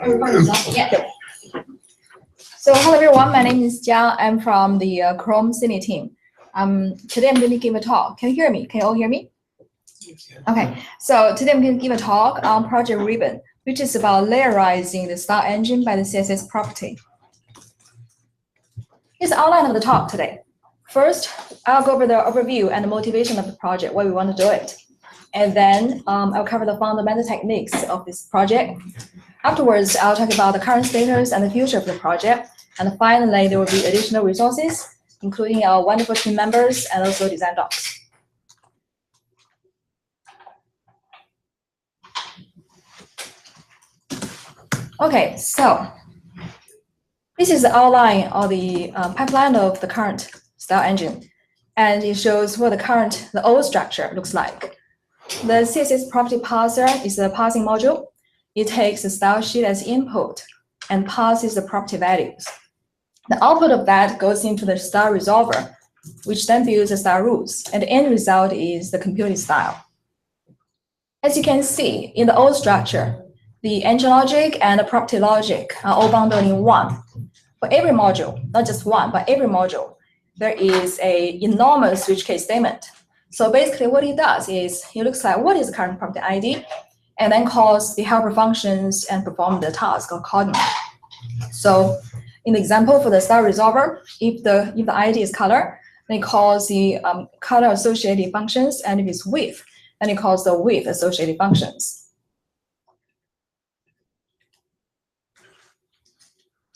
Yeah. So hello everyone, my name is Jia. I'm from the Chrome Sydney team. Today I'm going to give a talk. Can you hear me? Can you all hear me? Okay. So today I'm going to give a talk on Project Ribbon, which is about layerizing the style engine by the CSS property. Here's the outline of the talk today. First, I'll go over the overview and the motivation of the project, why we want to do it. And then I'll cover the fundamental techniques of this project. Afterwards, I'll talk about the current status and the future of the project. And finally, there will be additional resources, including our wonderful team members and also design docs. Okay, so this is the outline of the pipeline of the current style engine. And it shows what the old structure looks like. The CSS property parser is a parsing module. It takes the style sheet as input and passes the property values. The output of that goes into the style resolver, which then builds the style rules. And the end result is the computed style. As you can see, in the old structure, the engine logic and the property logic are all bundled in one. For every module, not just one, but every module, there is an enormous switch case statement. So basically what it does is it looks like what is the current property ID, and then calls the helper functions and perform the task accordingly. So in the example for the style resolver, if the ID is color, then it calls the color associated functions, and if it's width, then it calls the width associated functions.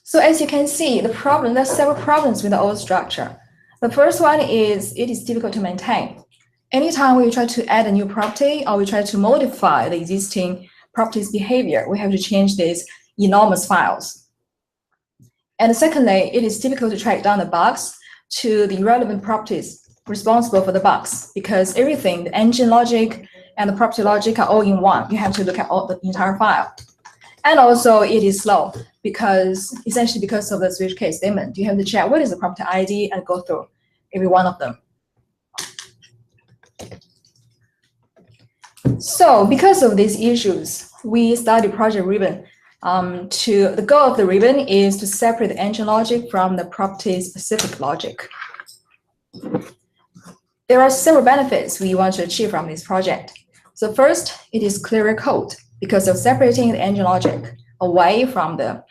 So as you can see, there's several problems with the old structure. The first one is it is difficult to maintain. Anytime we try to add a new property or we try to modify the existing property's behavior, we have to change these enormous files. And secondly, it is difficult to track down the bugs to the relevant properties responsible for the bugs, because everything, the engine logic and the property logic are all in one. You have to look at all the entire file. And also it is slow essentially because of the switch case statement. You have to check what is the property ID and go through every one of them. So because of these issues, we started Project Ribbon. The goal of the ribbon is to separate the engine logic from the property-specific logic. There are several benefits we want to achieve from this project. So first, it is clearer code because of separating the engine logic away from the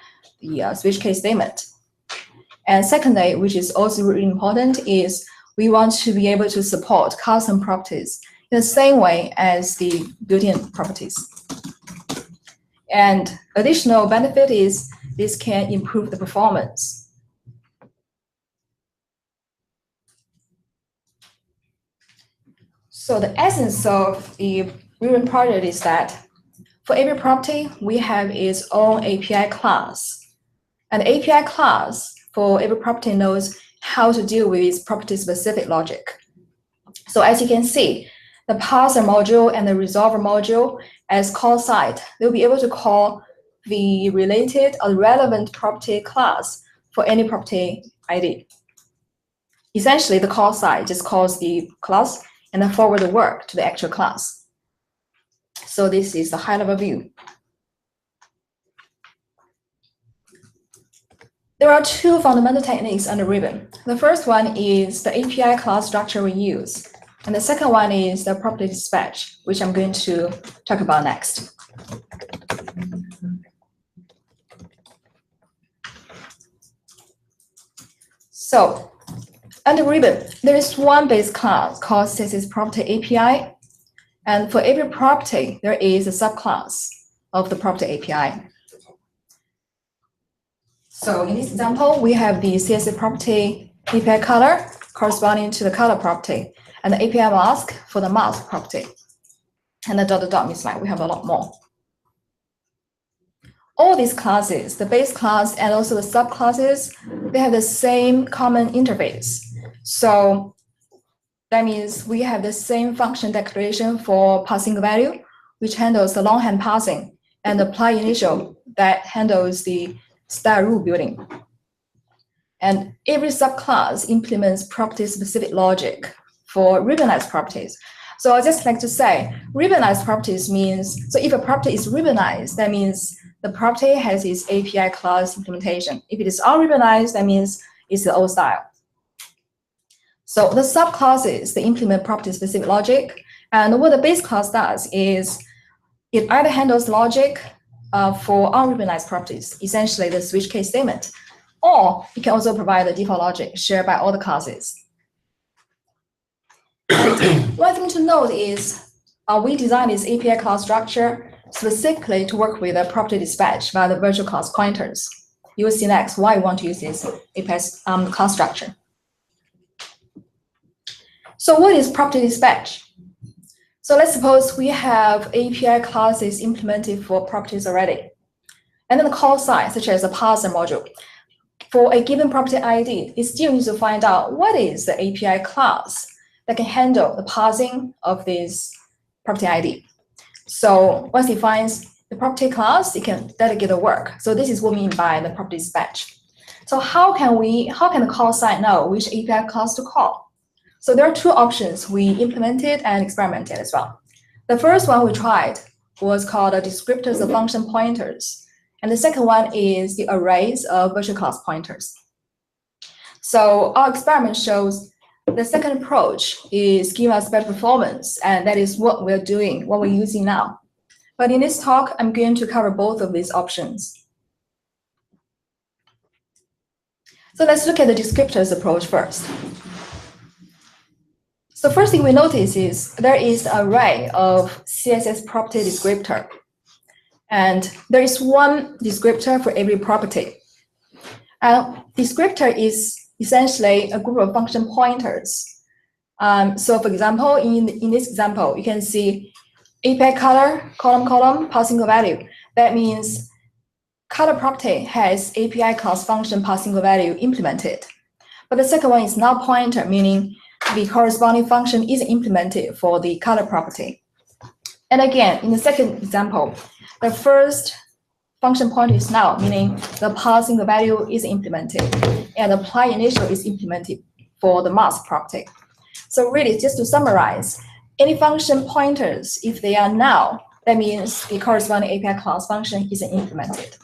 switch case statement. And secondly, which is also really important, is we want to be able to support custom properties in the same way as the built-in properties. And additional benefit is this can improve the performance. So the essence of the Ribbon project is that for every property, we have its own API class. And the API class for every property knows how to deal with property-specific logic. So as you can see, the parser module and the resolver module as call site, they'll be able to call the related or relevant property class for any property ID. Essentially, the call site just calls the class and then forward the work to the actual class. So this is the high-level view. There are two fundamental techniques under Ribbon. The first one is the API class structure we use. And the second one is the property dispatch, which I'm going to talk about next. So under Ribbon, there is one base class called CSS property API. And for every property, there is a subclass of the property API. So in this example, we have the CSS property API color corresponding to the color property, and the API mask for the mask property. And the ... means like we have a lot more. All these classes, the base class and also the subclasses, they have the same common interface. So that means we have the same function declaration for passing value, which handles the longhand parsing, and apply initial that handles the style rule building. And every subclass implements property-specific logic for ribbonized properties. So I just like to say, ribbonized properties means, so if a property is ribbonized, that means the property has its API class implementation. If it is unribbonized, that means it's the old style. So the subclasses, they implement property-specific logic. And what the base class does is it either handles logic for unribbonized properties, essentially the switch case statement, or it can also provide the default logic shared by all the classes. One thing to note is we designed this API class structure specifically to work with a property dispatch via the virtual class pointers. You will see next why we want to use this API class structure. So what is property dispatch? So let's suppose we have API classes implemented for properties already. And then the call side, such as a parser module. For a given property ID, it still needs to find out what is the API class that can handle the parsing of this property ID. So once it finds the property class, it can delegate the work. So this is what we mean by the property dispatch. So how can the call side know which API class to call? So there are two options we implemented and experimented as well. The first one we tried was called the descriptors of function pointers. And the second one is the arrays of virtual class pointers. So our experiment shows the second approach is giving us better performance, and that is what we're doing, what we're using now. But in this talk, I'm going to cover both of these options. So let's look at the descriptors approach first. So first thing we notice is there is an array of CSS property descriptor. And there is one descriptor for every property. Descriptor is essentially a group of function pointers. So for example, in this example, you can see API color, column, passing value. That means color property has API class function passing value implemented. But the second one is null pointer, meaning the corresponding function is implemented for the color property. And again, in the second example, the first function pointer is null, meaning the passing value is implemented, and apply initial is implemented for the mask property. So really, just to summarize, any function pointers, if they are null, that means the corresponding API class function isn't implemented.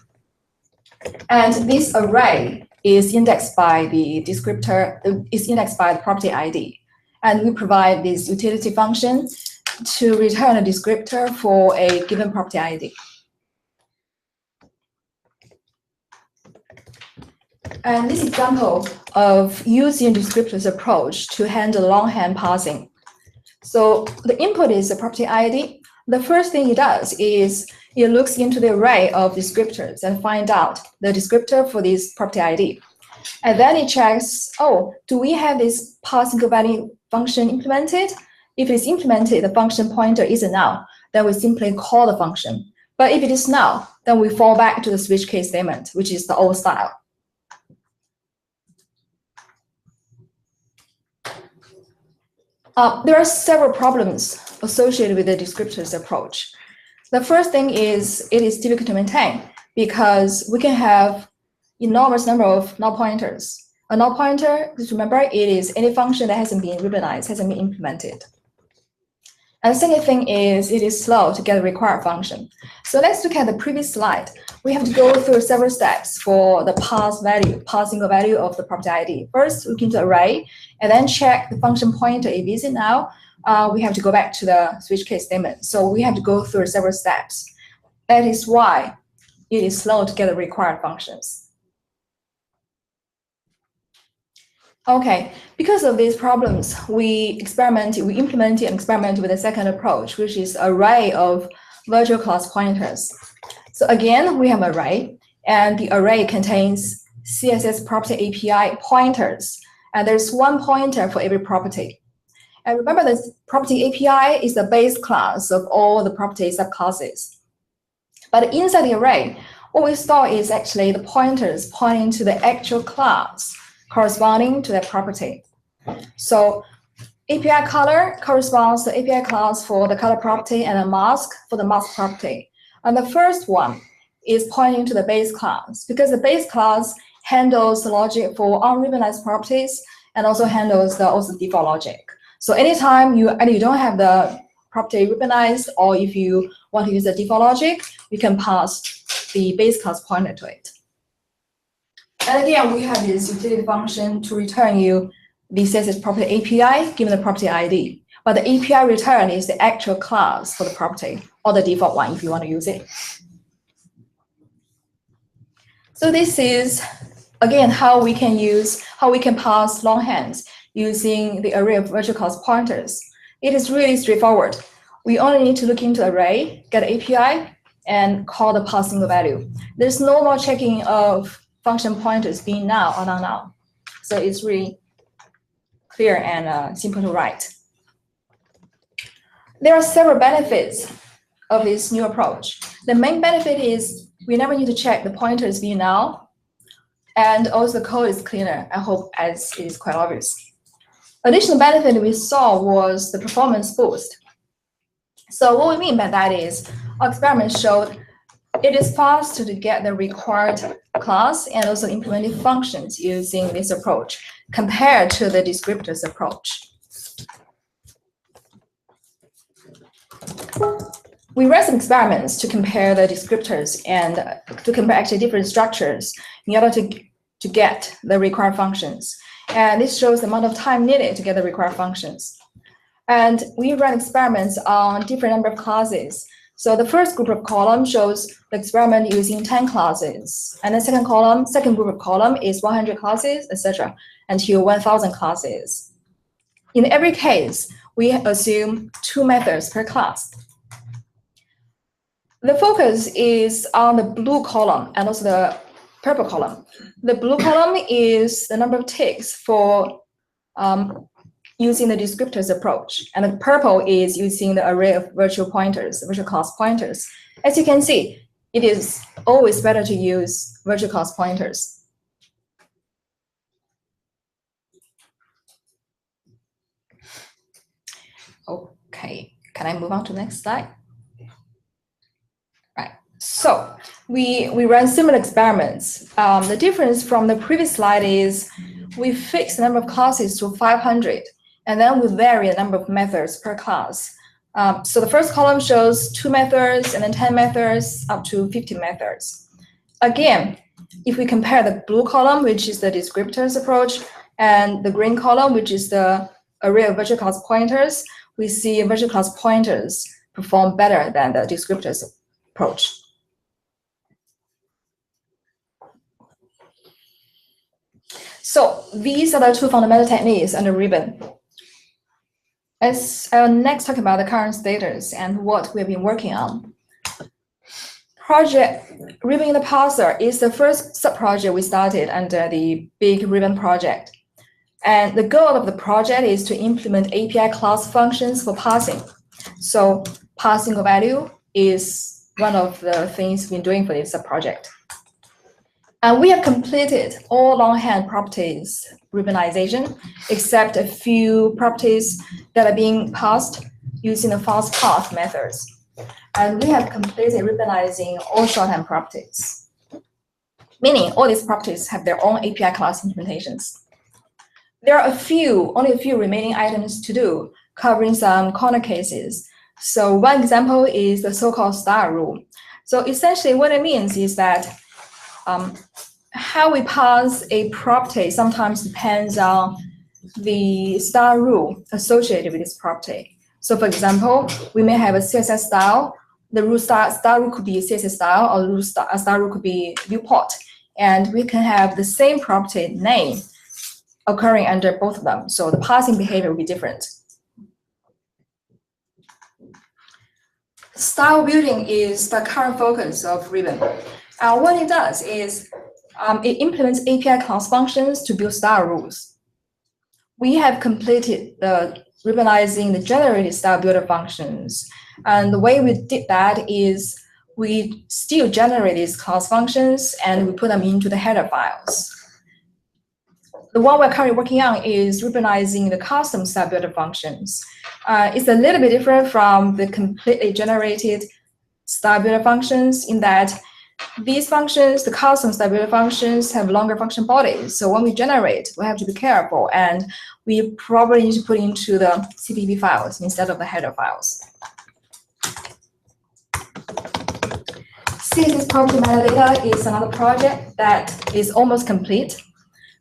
And this array is indexed by the descriptor, is indexed by the property ID. And we provide this utility function to return a descriptor for a given property ID. And this example of using descriptors approach to handle longhand parsing. So the input is the property ID. The first thing it does is it looks into the array of descriptors and find out the descriptor for this property ID. And then it checks, oh, do we have this passing value function implemented? If it's implemented, the function pointer is a null, then we simply call the function. But if it is null, then we fall back to the switch case statement, which is the old style. There are several problems associated with the descriptors approach. The first thing is it is difficult to maintain because we can have enormous number of null pointers. A null pointer, just remember, it is any function that hasn't been ribbonized, hasn't been implemented. And the second thing is it is slow to get the required function. So let's look at the previous slide. We have to go through several steps for the passing value of the property ID. First, look into array, and then check the function pointer. If it is now, we have to go back to the switch case statement. So we have to go through several steps. That is why it is slow to get the required functions. Okay, because of these problems, we implemented and experimented with the second approach, which is array of virtual class pointers. So again, we have array, and the array contains CSS property API pointers, and there's one pointer for every property. And remember, the property API is the base class of all the property subclasses. But inside the array, what we store is actually the pointers pointing to the actual class corresponding to that property. So API color corresponds to API class for the color property and a mask for the mask property. And the first one is pointing to the base class because the base class handles the logic for unribbonized properties and also handles the default logic. So anytime you don't have the property ribbonized, or if you want to use the default logic, you can pass the base class pointer to it. And again, we have this utility function to return you the CSS property API given the property ID. But the API return is the actual class for the property, or the default one if you want to use it. So this is, again, how we can pass longhand using the array of virtual class pointers. It is really straightforward. We only need to look into array, get API, and call the passing value. There's no more checking of function pointers being now or not now. So it's really clear and simple to write. There are several benefits of this new approach. The main benefit is we never need to check the pointers being now, and also the code is cleaner, I hope, as it is quite obvious. Additional benefit we saw was the performance boost. So what we mean by that is our experiment showed it is faster to get the required class and also implementing functions using this approach compared to the descriptors approach. We ran some experiments to compare the descriptors and to compare actually different structures in order to get the required functions. And this shows the amount of time needed to get the required functions. And we ran experiments on different number of classes. So the first group of columns shows the experiment using 10 classes. And the second group of column is 100 classes, etc., until 1,000 classes. In every case, we assume 2 methods per class. The focus is on the blue column and also the purple column. The blue column is the number of ticks for using the descriptors approach, and the purple is using the array of virtual class pointers. As you can see, it is always better to use virtual class pointers. Okay, can I move on to the next slide? Right, so we ran similar experiments. The difference from the previous slide is we fixed the number of classes to 500, and then we vary the number of methods per class. So the first column shows 2 methods, and then 10 methods, up to 50 methods. Again, if we compare the blue column, which is the descriptors approach, and the green column, which is the array of virtual class pointers, we see virtual class pointers perform better than the descriptors approach. So these are the 2 fundamental techniques under Ribbon. I'll next talk about the current status and what we've been working on. Project Ribbon in the Parser is the first sub-project we started under the big Ribbon project. And the goal of the project is to implement API class functions for parsing. So parsing of value is one of the things we've been doing for this sub-project. And we have completed all longhand properties ribbonization, except a few properties that are being parsed using the fast path methods. And we have completed ribbonizing all shorthand properties, meaning all these properties have their own API class implementations. There are only a few remaining items to do, covering some corner cases. So one example is the so-called star rule. So essentially what it means is that how we pass a property sometimes depends on the star rule associated with this property. So for example, we may have a CSS style. The rule star rule could be CSS style, or the star rule could be viewport. And we can have the same property name occurring under both of them. So the parsing behavior will be different. Style building is the current focus of Ribbon. What it does is it implements API class functions to build style rules. We have completed the ribbonizing the generated style builder functions. And the way we did that is we still generate these class functions and we put them into the header files. The one we're currently working on is ribbonizing the custom style builder functions. It's a little bit different from the completely generated style builder functions in that these functions, the custom stability functions, have longer function bodies. So when we generate, we have to be careful, and we probably need to put into the CPP files instead of the header files. CSS property metadata is another project that is almost complete.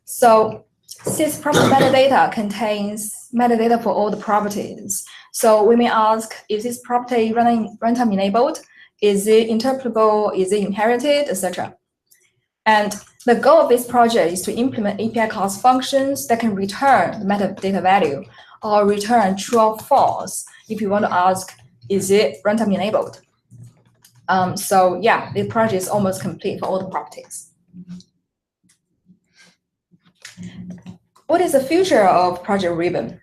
So CSS property metadata contains metadata for all the properties. So we may ask, is this property runtime enabled? Is it interpretable? Is it inherited, etc.? And the goal of this project is to implement API class functions that can return the metadata value or return true or false if you want to ask, is it runtime enabled? So yeah, the project is almost complete for all the properties. What is the future of Project Ribbon?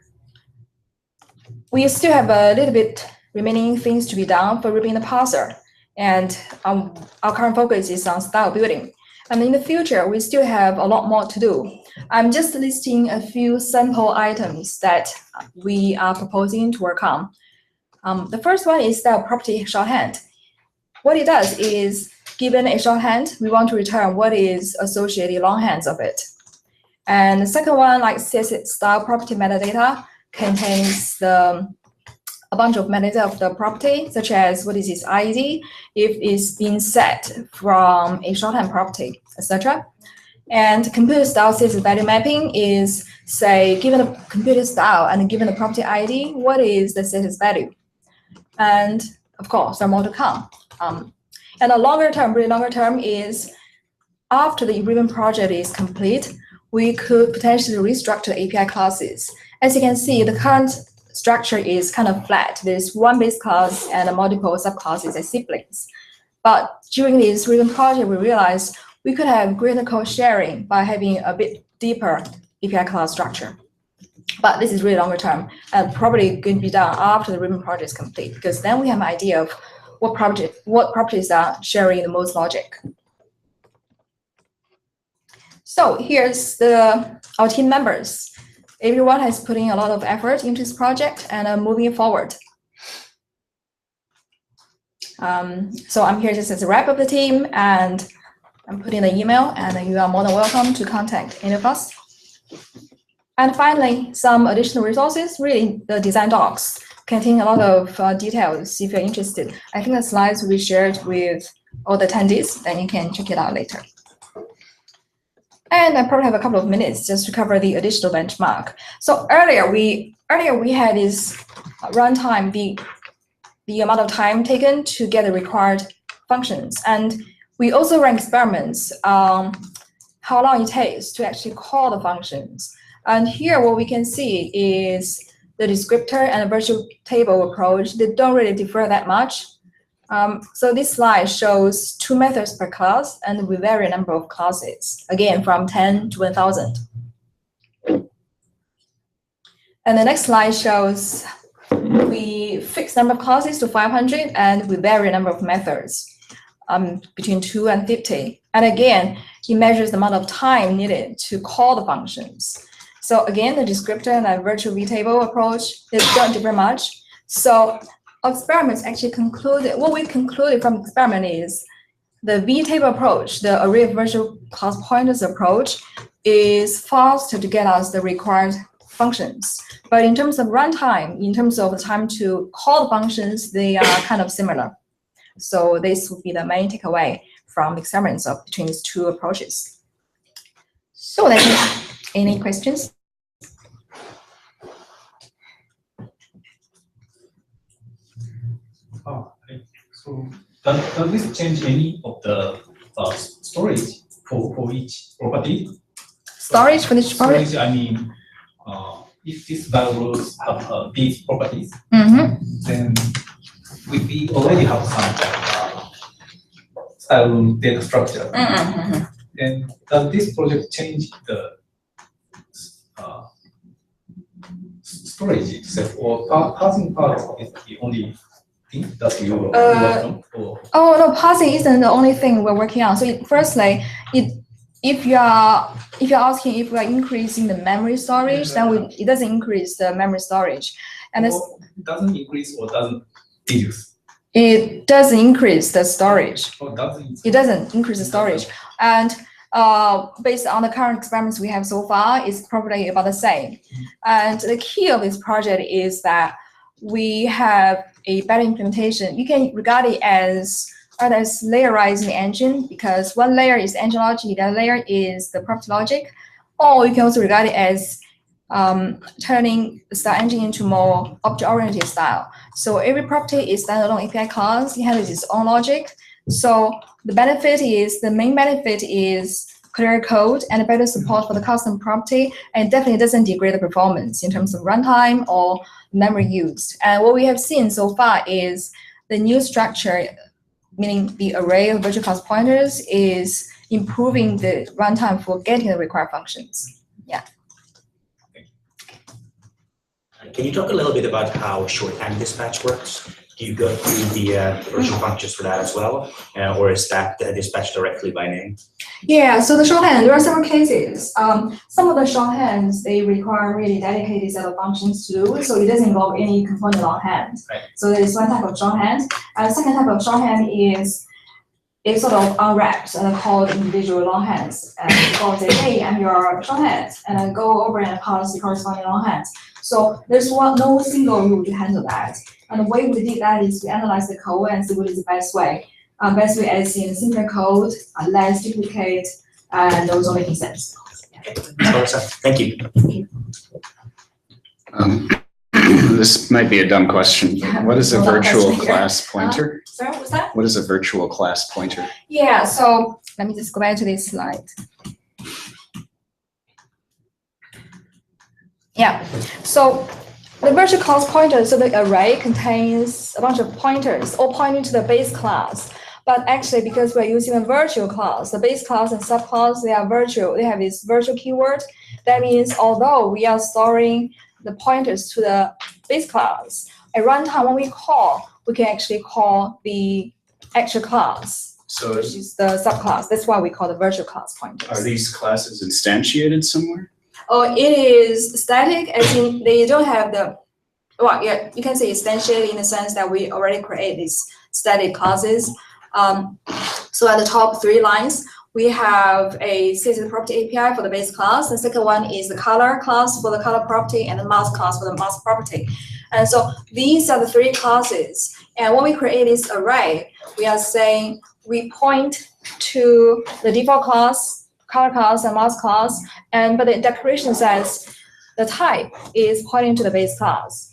We still have a little bit remaining things to be done for Ribbon in the parser, and our current focus is on style building. And in the future, we still have a lot more to do. I'm just listing a few sample items that we are proposing to work on. The first one is style property shorthand. What it does is, given a shorthand, we want to return what is associated longhands of it. And the second one, like CSS style property metadata, contains a bunch of metadata of the property, such as what is its ID, if it's been set from a shorthand property, etc. And computer style CSS value mapping is, say, given the computer style and given the property ID, what is the CSS value? And of course, there are more to come. And a longer term, really longer term is, after the Ribbon project is complete, we could potentially restructure API classes. As you can see, the current structure is kind of flat. There's one base class and multiple subclasses as siblings. But during this Ribbon project, we realized we could have greater code sharing by having a bit deeper API class structure. But this is really longer term and probably going to be done after the Ribbon project is complete, because then we have an idea of what properties are sharing the most logic. So here's our team members. Everyone has put in a lot of effort into this project and moving it forward. So I'm here just as a rep of the team, and I'm putting the email, and you are more than welcome to contact any of us. And finally, some additional resources, really the design docs contain a lot of details if you're interested. I think the slides will be shared with all the attendees, then you can check it out later. And I probably have a couple of minutes just to cover the additional benchmark. So earlier we had this runtime, the amount of time taken to get the required functions. And we also ran experiments on how long it takes to actually call the functions. And here what we can see is the descriptor and the virtual table approach, they don't really differ that much. So this slide shows 2 methods per class, and we vary a number of classes, again, from 10 to 1,000. And the next slide shows we fix number of classes to 500, and we vary a number of methods between 2 and 50. And again, it measures the amount of time needed to call the functions. So again, the descriptor and the virtual vtable approach, they don't differ much. So our experiments actually concluded, what we concluded from the experiment is the vtable approach, the array of virtual class pointers approach, is faster to get us the required functions. But in terms of runtime, in terms of the time to call the functions, they are kind of similar. So this would be the main takeaway from experiments of between these 2 approaches. So that's it. Any questions? So does this change any of the storage for each property? Storage for each property? Storage, I mean, if these values have these properties, then we already have some style data structure. And does this project change the storage itself, or parsing part is the only thing that you work on? Oh no, parsing isn't the only thing we're working on. So firstly, if you're asking if we're increasing the memory storage, then it doesn't increase the memory storage, and it doesn't increase or doesn't reduce. It doesn't increase the storage. Oh, doesn't. It doesn't increase the storage. And based on the current experiments we have so far, it's probably about the same. And the key of this project is that we have a better implementation. You can regard it as layerizing engine, because one layer is engine logic, the other layer is the property logic. Or you can also regard it as turning the style engine into more object-oriented style. So every property is standalone API class. It has its own logic. So the main benefit is clearer code and better support for the custom property, and definitely doesn't degrade the performance in terms of runtime or memory used. And what we have seen so far is the new structure, meaning the array of virtual class pointers, is improving the runtime for getting the required functions. Yeah. Can you talk a little bit about how shorthand dispatch works? Do you go through the virtual functions for that as well, or is that dispatched directly by name? Yeah, so the shorthand, there are several cases. Some of the shorthands, they require really dedicated set of functions to do, so it doesn't involve any component longhand. Right. So there's one type of shorthand. And the second type of shorthand is it's sort of unwrapped and called individual longhands. And people say, hey, I'm your shorthand, and I go over and parse the corresponding longhands. So there's no single rule to handle that. And the way we did that is we analyze the code and see what is the best way. Best way is in simpler code, less duplicate, and those are making sense. Thank you. This might be a dumb question, but what is a virtual class pointer? Sorry, what's that? What is a virtual class pointer? Yeah, so let me just go back to this slide. Yeah, so the virtual class pointer, so the array contains a bunch of pointers, all pointing to the base class. But actually, because we're using a virtual class, the base class and subclass, they are virtual. They have this virtual keyword. That means although we are storing the pointers to the base class, at runtime when we call, we can actually call the actual class, So which is the subclass. That's why we call the virtual class pointers. are these classes instantiated somewhere? Oh, it is static, as in they don't have the, well, yeah, you can say instantiated in the sense that we already create these static classes. So at the top 3 lines, we have a CSS property API for the base class. The second one is the color class for the color property and the mask class for the mask property. And so these are the 3 classes. And when we create this array, we are saying we point to the default class, color class, and mask class, but the declaration says the type is pointing to the base class.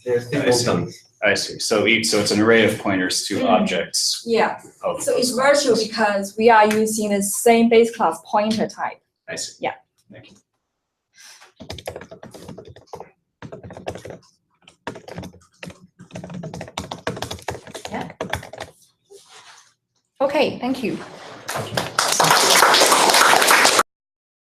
I see. So it's an array of pointers to objects. Yeah. Of So it's those virtual classes. because we are using the same base class pointer type. I see. Yeah. Thank you. Yeah. Okay, thank you.